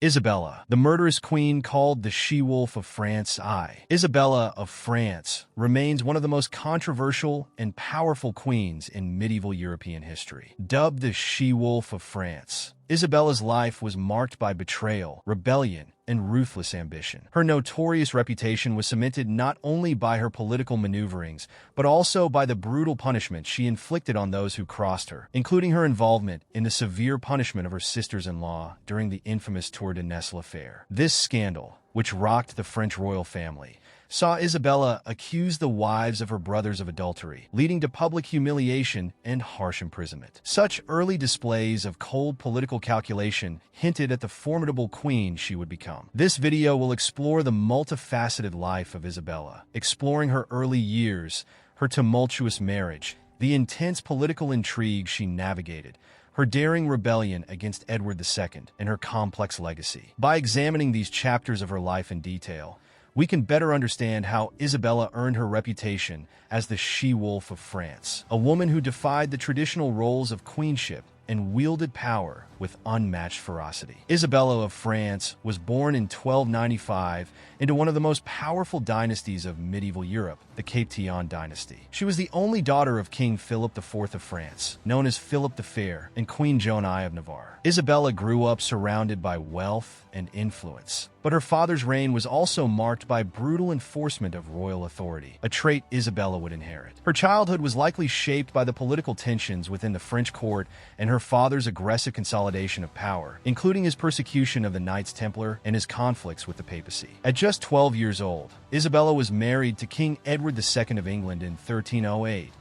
Isabella, the murderous queen called the she-wolf of France. Isabella of France remains one of the most controversial and powerful queens in medieval European history. Dubbed the she-wolf of France, Isabella's life was marked by betrayal, rebellion, and ruthless ambition. Her notorious reputation was cemented not only by her political maneuverings, but also by the brutal punishment she inflicted on those who crossed her, including her involvement in the severe punishment of her sisters-in-law during the infamous Tour de Nesle affair. This scandal, which rocked the French royal family, saw Isabella accuse the wives of her brothers of adultery, leading to public humiliation and harsh imprisonment. Such early displays of cold political calculation hinted at the formidable queen she would become. This video will explore the multifaceted life of Isabella, exploring her early years, her tumultuous marriage, the intense political intrigue she navigated, her daring rebellion against Edward II, and her complex legacy. By examining these chapters of her life in detail, we can better understand how Isabella earned her reputation as the she-wolf of France, a woman who defied the traditional roles of queenship and wielded power with unmatched ferocity. Isabella of France was born in 1295 into one of the most powerful dynasties of medieval Europe, the Capetian dynasty. She was the only daughter of King Philip IV of France, known as Philip the Fair, and Queen Joan I of Navarre. Isabella grew up surrounded by wealth and influence, but her father's reign was also marked by brutal enforcement of royal authority, a trait Isabella would inherit. Her childhood was likely shaped by the political tensions within the French court and her father's aggressive consolidation of power, including his persecution of the Knights Templar and his conflicts with the papacy. At just 12 years old, Isabella was married to King Edward II of England in 1308,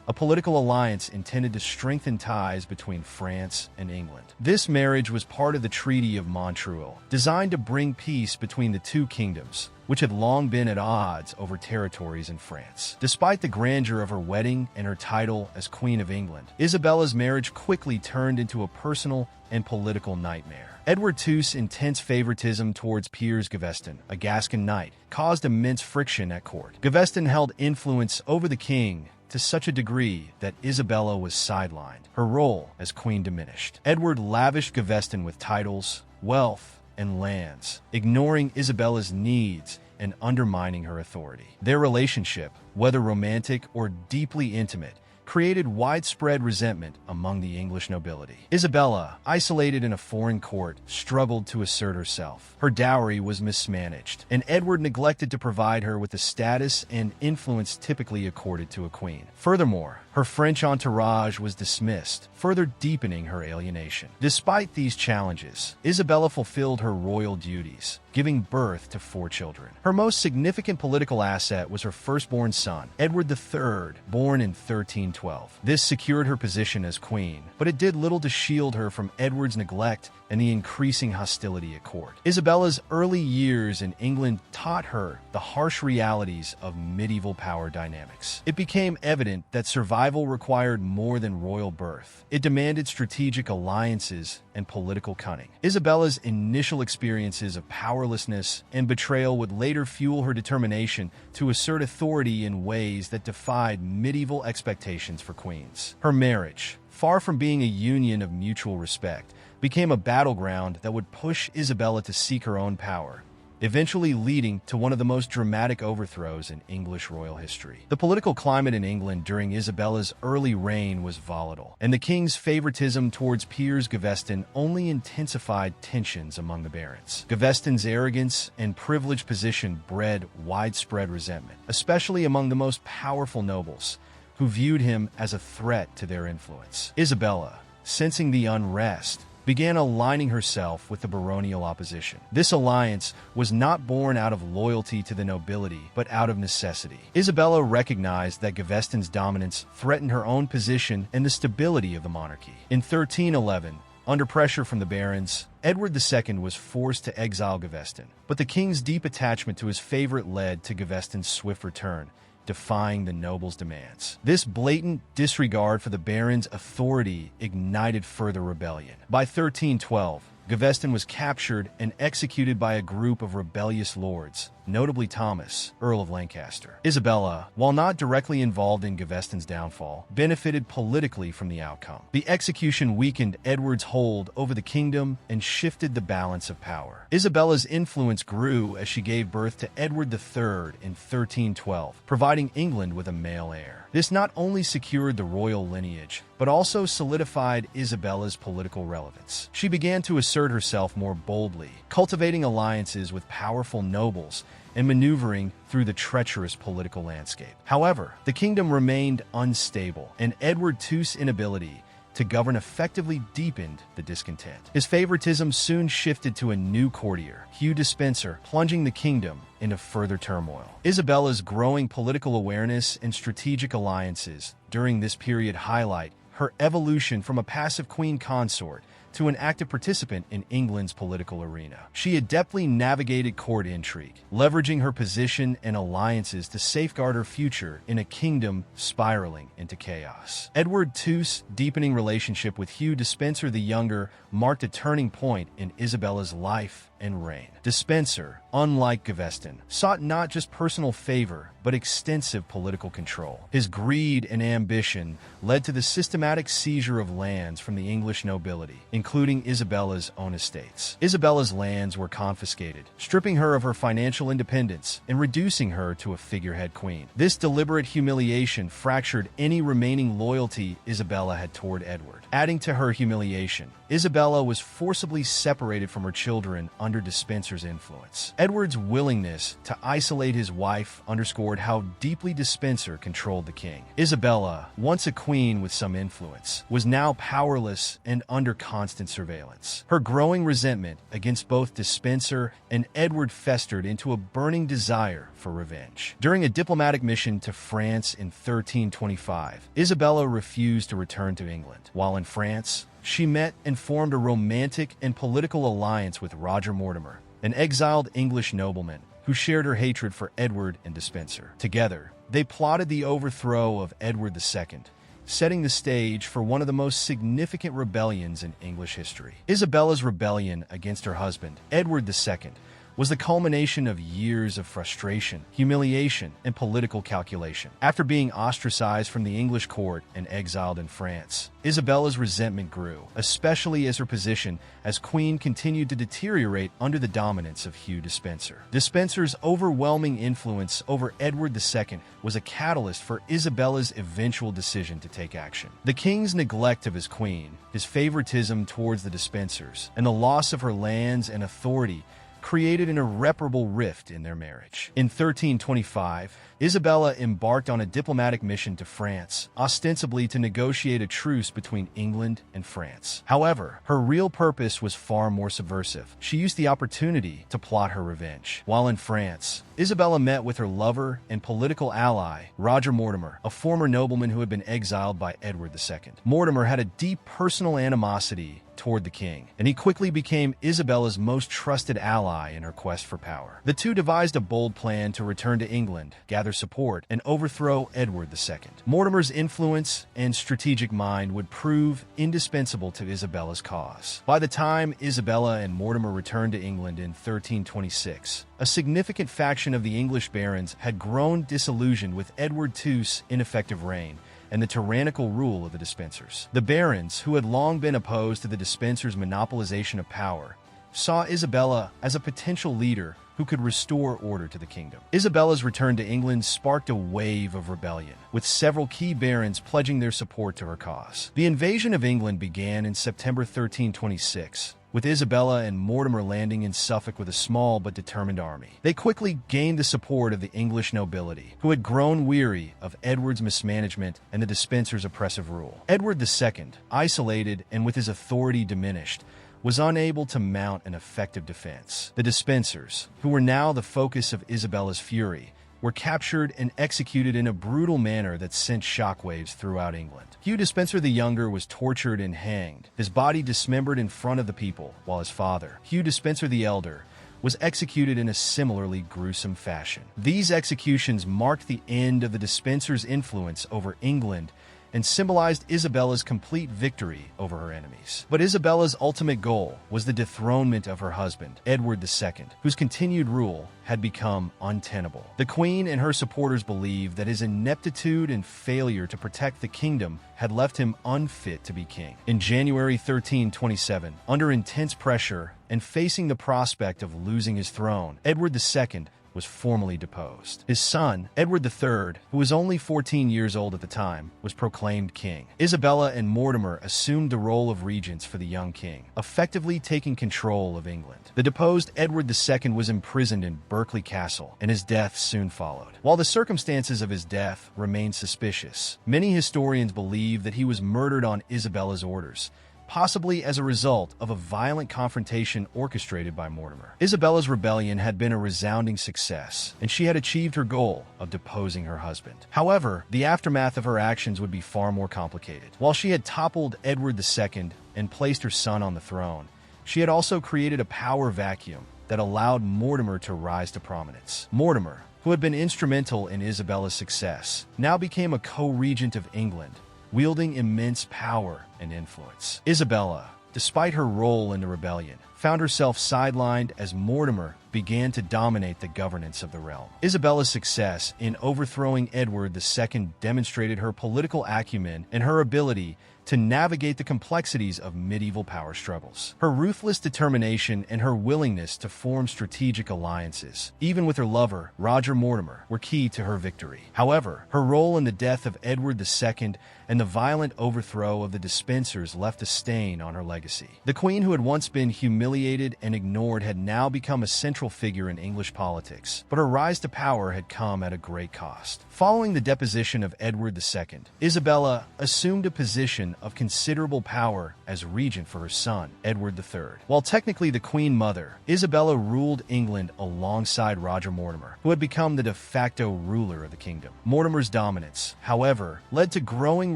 a political alliance intended to strengthen ties between France and England. This marriage was part of the Treaty of Montreuil, designed to bring peace between the two kingdoms, which had long been at odds over territories in France. Despite the grandeur of her wedding and her title as Queen of England, Isabella's marriage quickly turned into a personal and political nightmare. Edward II's intense favoritism towards Piers Gaveston, a Gascon knight, caused immense friction at court. Gaveston held influence over the king to such a degree that Isabella was sidelined. Her role as queen diminished. Edward lavished Gaveston with titles, wealth, and lands, ignoring Isabella's needs and undermining her authority. Their relationship, whether romantic or deeply intimate, created widespread resentment among the English nobility. Isabella, isolated in a foreign court, struggled to assert herself. Her dowry was mismanaged, and Edward neglected to provide her with the status and influence typically accorded to a queen. Furthermore, her French entourage was dismissed, further deepening her alienation. Despite these challenges, Isabella fulfilled her royal duties, giving birth to 4 children. Her most significant political asset was her firstborn son, Edward III, born in 1312. This secured her position as queen, but it did little to shield her from Edward's neglect and the increasing hostility at court. Isabella's early years in England taught her the harsh realities of medieval power dynamics. It became evident that survival required more than royal birth. It demanded strategic alliances and political cunning. Isabella's initial experiences of powerlessness and betrayal would later fuel her determination to assert authority in ways that defied medieval expectations for queens. Her marriage, far from being a union of mutual respect, became a battleground that would push Isabella to seek her own power, eventually leading to one of the most dramatic overthrows in English royal history. The political climate in England during Isabella's early reign was volatile, and the king's favoritism towards Piers Gaveston only intensified tensions among the barons. Gaveston's arrogance and privileged position bred widespread resentment, especially among the most powerful nobles, who viewed him as a threat to their influence. Isabella, sensing the unrest, began aligning herself with the baronial opposition. This alliance was not born out of loyalty to the nobility, but out of necessity. Isabella recognized that Gaveston's dominance threatened her own position and the stability of the monarchy. In 1311, under pressure from the barons, Edward II was forced to exile Gaveston, but the king's deep attachment to his favorite led to Gaveston's swift return, defying the nobles' demands. This blatant disregard for the barons' authority ignited further rebellion. By 1312, Gaveston was captured and executed by a group of rebellious lords, notably Thomas, Earl of Lancaster. Isabella, while not directly involved in Gaveston's downfall, benefited politically from the outcome. The execution weakened Edward's hold over the kingdom and shifted the balance of power. Isabella's influence grew as she gave birth to Edward III in 1312, providing England with a male heir. This not only secured the royal lineage, but also solidified Isabella's political relevance. She began to assert herself more boldly, cultivating alliances with powerful nobles and maneuvering through the treacherous political landscape. However, the kingdom remained unstable, and Edward II's inability to govern effectively deepened the discontent. His favoritism soon shifted to a new courtier, Hugh Despenser, plunging the kingdom into further turmoil. Isabella's growing political awareness and strategic alliances during this period highlight her evolution from a passive queen consort to an active participant in England's political arena. She adeptly navigated court intrigue, leveraging her position and alliances to safeguard her future in a kingdom spiraling into chaos. Edward II's deepening relationship with Hugh Despenser the Younger marked a turning point in Isabella's life and reign. Despenser, unlike Gaveston, sought not just personal favor, but extensive political control. His greed and ambition led to the systematic seizure of lands from the English nobility, including Isabella's own estates. Isabella's lands were confiscated, stripping her of her financial independence and reducing her to a figurehead queen. This deliberate humiliation fractured any remaining loyalty Isabella had toward Edward. Adding to her humiliation, Isabella was forcibly separated from her children under Despenser's influence. Edward's willingness to isolate his wife underscored how deeply Despenser controlled the king. Isabella, once a queen with some influence, was now powerless and under constant surveillance. Her growing resentment against both Despenser and Edward festered into a burning desire for revenge. During a diplomatic mission to France in 1325, Isabella refused to return to England. While in France, she met and formed a romantic and political alliance with Roger Mortimer, an exiled English nobleman who shared her hatred for Edward and Despenser. Together, they plotted the overthrow of Edward II, setting the stage for one of the most significant rebellions in English history. Isabella's rebellion against her husband, Edward II, was the culmination of years of frustration, humiliation, and political calculation. After being ostracized from the English court and exiled in France, Isabella's resentment grew, especially as her position as queen continued to deteriorate under the dominance of Hugh Despenser. Despenser's overwhelming influence over Edward II was a catalyst for Isabella's eventual decision to take action. The king's neglect of his queen, his favoritism towards the Despensers, and the loss of her lands and authority created an irreparable rift in their marriage. In 1325, Isabella embarked on a diplomatic mission to France, ostensibly to negotiate a truce between England and France. However, her real purpose was far more subversive. She used the opportunity to plot her revenge. While in France, Isabella met with her lover and political ally, Roger Mortimer, a former nobleman who had been exiled by Edward II. Mortimer had a deep personal animosity toward the king, and he quickly became Isabella's most trusted ally in her quest for power. The two devised a bold plan to return to England, gather support, and overthrow Edward II. Mortimer's influence and strategic mind would prove indispensable to Isabella's cause. By the time Isabella and Mortimer returned to England in 1326, a significant faction of the English barons had grown disillusioned with Edward II's ineffective reign and the tyrannical rule of the Despensers. The barons, who had long been opposed to the Despensers' monopolization of power, saw Isabella as a potential leader who could restore order to the kingdom. Isabella's return to England sparked a wave of rebellion, with several key barons pledging their support to her cause. The invasion of England began in September 1326, with Isabella and Mortimer landing in Suffolk with a small but determined army. They quickly gained the support of the English nobility, who had grown weary of Edward's mismanagement and the Despensers' oppressive rule. Edward II, isolated and with his authority diminished, was unable to mount an effective defense. The Despensers, who were now the focus of Isabella's fury, were captured and executed in a brutal manner that sent shockwaves throughout England. Hugh Despenser the Younger was tortured and hanged, his body dismembered in front of the people, while his father, Hugh Despenser the Elder, was executed in a similarly gruesome fashion. These executions marked the end of the Despensers' influence over England and symbolized Isabella's complete victory over her enemies. But Isabella's ultimate goal was the dethronement of her husband, Edward II, whose continued rule had become untenable. The Queen and her supporters believed that his ineptitude and failure to protect the kingdom had left him unfit to be king. In January 1327, under intense pressure and facing the prospect of losing his throne, Edward II was formally deposed. His son, Edward III, who was only 14 years old at the time, was proclaimed king. Isabella and Mortimer assumed the role of regents for the young king, effectively taking control of England. The deposed Edward II was imprisoned in Berkeley Castle, and his death soon followed. While the circumstances of his death remain suspicious, many historians believe that he was murdered on Isabella's orders, possibly as a result of a violent confrontation orchestrated by Mortimer. Isabella's rebellion had been a resounding success, and she had achieved her goal of deposing her husband. However, the aftermath of her actions would be far more complicated. While she had toppled Edward II and placed her son on the throne, she had also created a power vacuum that allowed Mortimer to rise to prominence. Mortimer, who had been instrumental in Isabella's success, now became a co-regent of England, wielding immense power and influence. Isabella, despite her role in the rebellion, found herself sidelined as Mortimer began to dominate the governance of the realm. Isabella's success in overthrowing Edward II demonstrated her political acumen and her ability to navigate the complexities of medieval power struggles. Her ruthless determination and her willingness to form strategic alliances, even with her lover, Roger Mortimer, were key to her victory. However, her role in the death of Edward II and the violent overthrow of the Despensers left a stain on her legacy. The Queen, who had once been humiliated and ignored, had now become a central figure in English politics, but her rise to power had come at a great cost. Following the deposition of Edward II, Isabella assumed a position of considerable power as regent for her son, Edward III. While technically the Queen Mother, Isabella ruled England alongside Roger Mortimer, who had become the de facto ruler of the kingdom. Mortimer's dominance, however, led to growing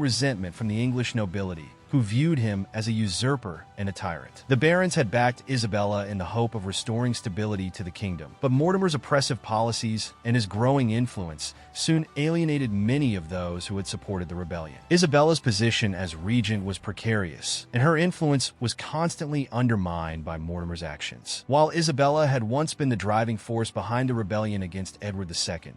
resentment from the English nobility, who viewed him as a usurper and a tyrant. The barons had backed Isabella in the hope of restoring stability to the kingdom, but Mortimer's oppressive policies and his growing influence soon alienated many of those who had supported the rebellion. Isabella's position as regent was precarious, and her influence was constantly undermined by Mortimer's actions. While Isabella had once been the driving force behind the rebellion against Edward II,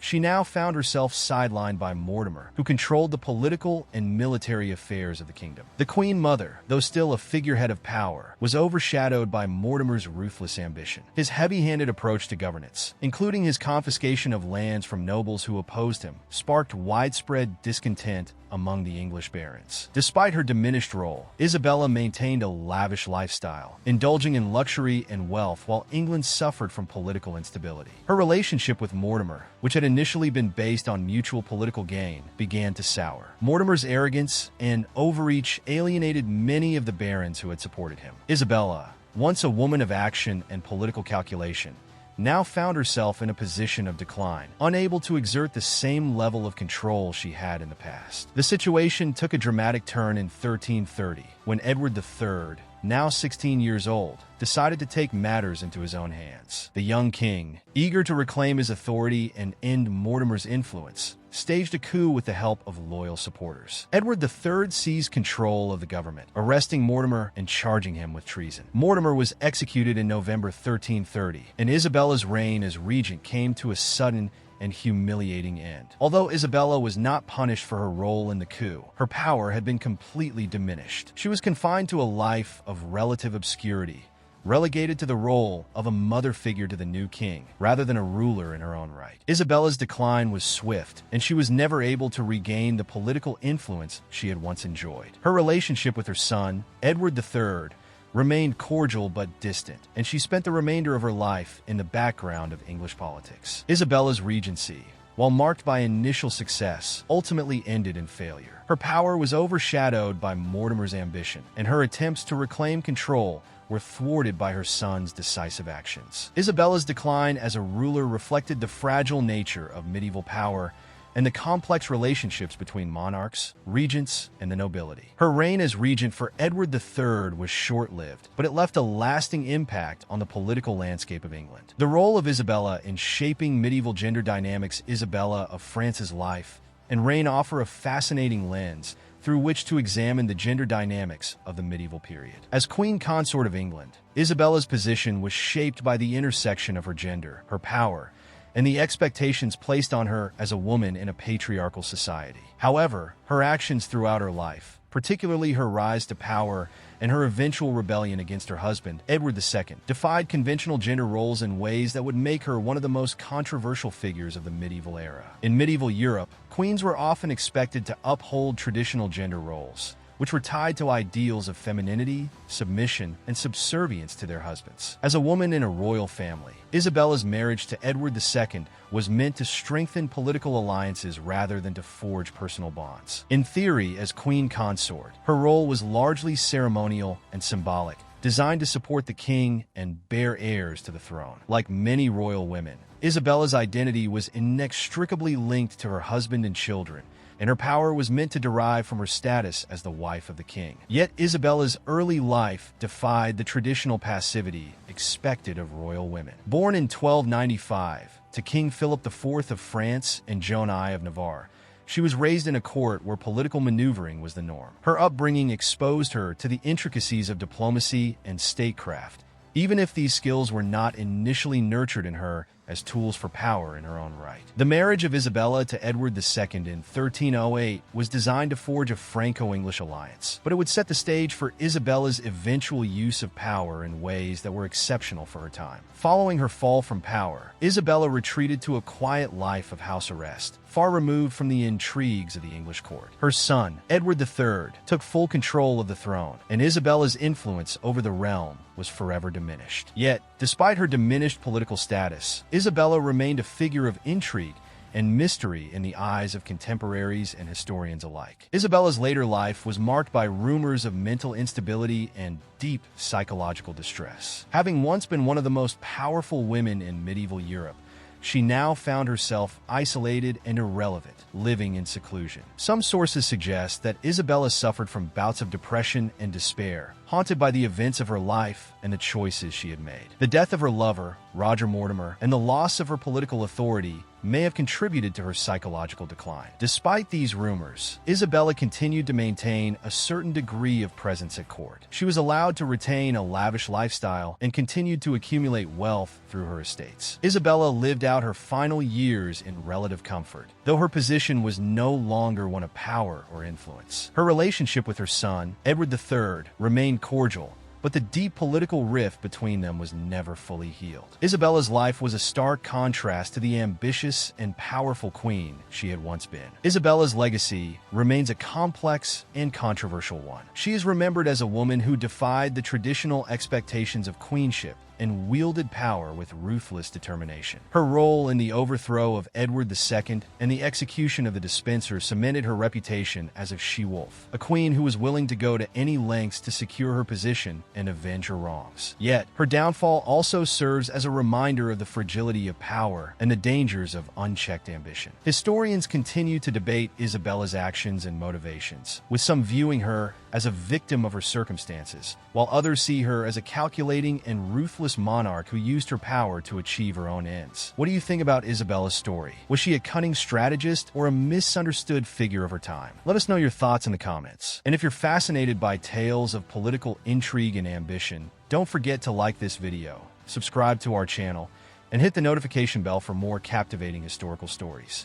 she now found herself sidelined by Mortimer, who controlled the political and military affairs of the kingdom. The Queen Mother, though still a figurehead of power, was overshadowed by Mortimer's ruthless ambition. His heavy-handed approach to governance, including his confiscation of lands from nobles who opposed him, sparked widespread discontent among the English barons. Despite her diminished role, Isabella maintained a lavish lifestyle, indulging in luxury and wealth while England suffered from political instability. Her relationship with Mortimer, which had initially been based on mutual political gain, began to sour. Mortimer's arrogance and overreach alienated many of the barons who had supported him. Isabella, once a woman of action and political calculation, now found herself in a position of decline, unable to exert the same level of control she had in the past. The situation took a dramatic turn in 1330, when Edward III, now 16 years old, decided to take matters into his own hands. The young king, eager to reclaim his authority and end Mortimer's influence, staged a coup with the help of loyal supporters. Edward III seized control of the government, arresting Mortimer and charging him with treason. Mortimer was executed in November 1330, and Isabella's reign as regent came to a sudden and humiliating end. Although Isabella was not punished for her role in the coup, her power had been completely diminished. She was confined to a life of relative obscurity, relegated to the role of a mother figure to the new king, rather than a ruler in her own right. Isabella's decline was swift, and she was never able to regain the political influence she had once enjoyed. Her relationship with her son, Edward III, remained cordial but distant, and she spent the remainder of her life in the background of English politics. Isabella's regency, while marked by initial success, ultimately ended in failure. Her power was overshadowed by Mortimer's ambition, and her attempts to reclaim control were thwarted by her son's decisive actions. Isabella's decline as a ruler reflected the fragile nature of medieval power and the complex relationships between monarchs, regents, and the nobility. Her reign as regent for Edward III was short-lived, but it left a lasting impact on the political landscape of England. The role of Isabella in shaping medieval gender dynamics, Isabella of France's life and reign offer a fascinating lens through which to examine the gender dynamics of the medieval period. As Queen Consort of England, Isabella's position was shaped by the intersection of her gender, her power, and the expectations placed on her as a woman in a patriarchal society. However, her actions throughout her life, particularly her rise to power and her eventual rebellion against her husband, Edward II, defied conventional gender roles in ways that would make her one of the most controversial figures of the medieval era. In medieval Europe, queens were often expected to uphold traditional gender roles, which were tied to ideals of femininity, submission, and subservience to their husbands. As a woman in a royal family, Isabella's marriage to Edward II was meant to strengthen political alliances rather than to forge personal bonds. In theory, as queen consort, her role was largely ceremonial and symbolic, designed to support the king and bear heirs to the throne. Like many royal women, Isabella's identity was inextricably linked to her husband and children, and her power was meant to derive from her status as the wife of the king. Yet Isabella's early life defied the traditional passivity expected of royal women. Born in 1295 to King Philip IV of France and Joan I of Navarre, she was raised in a court where political maneuvering was the norm. Her upbringing exposed her to the intricacies of diplomacy and statecraft, even if these skills were not initially nurtured in her as tools for power in her own right. The marriage of Isabella to Edward II in 1308 was designed to forge a Franco-English alliance, but it would set the stage for Isabella's eventual use of power in ways that were exceptional for her time. Following her fall from power, Isabella retreated to a quiet life of house arrest, far removed from the intrigues of the English court. Her son, Edward III, took full control of the throne, and Isabella's influence over the realm was forever diminished. Yet, despite her diminished political status, Isabella remained a figure of intrigue and mystery in the eyes of contemporaries and historians alike. Isabella's later life was marked by rumors of mental instability and deep psychological distress. Having once been one of the most powerful women in medieval Europe, she now found herself isolated and irrelevant, living in seclusion. Some sources suggest that Isabella suffered from bouts of depression and despair, haunted by the events of her life and the choices she had made. The death of her lover, Roger Mortimer, and the loss of her political authority may have contributed to her psychological decline. Despite these rumors, Isabella continued to maintain a certain degree of presence at court. She was allowed to retain a lavish lifestyle and continued to accumulate wealth through her estates. Isabella lived out her final years in relative comfort, though her position was no longer one of power or influence. Her relationship with her son, Edward III, remained cordial, but the deep political rift between them was never fully healed. Isabella's life was a stark contrast to the ambitious and powerful queen she had once been. Isabella's legacy remains a complex and controversial one. She is remembered as a woman who defied the traditional expectations of queenship and wielded power with ruthless determination. Her role in the overthrow of Edward II and the execution of the dispenser cemented her reputation as a she-wolf, a queen who was willing to go to any lengths to secure her position and avenge her wrongs. Yet, her downfall also serves as a reminder of the fragility of power and the dangers of unchecked ambition. Historians continue to debate Isabella's actions and motivations, with some viewing her as a victim of her circumstances, while others see her as a calculating and ruthless monarch who used her power to achieve her own ends. What do you think about Isabella's story? Was she a cunning strategist or a misunderstood figure of her time? Let us know your thoughts in the comments. And if you're fascinated by tales of political intrigue and ambition, don't forget to like this video, subscribe to our channel, and hit the notification bell for more captivating historical stories.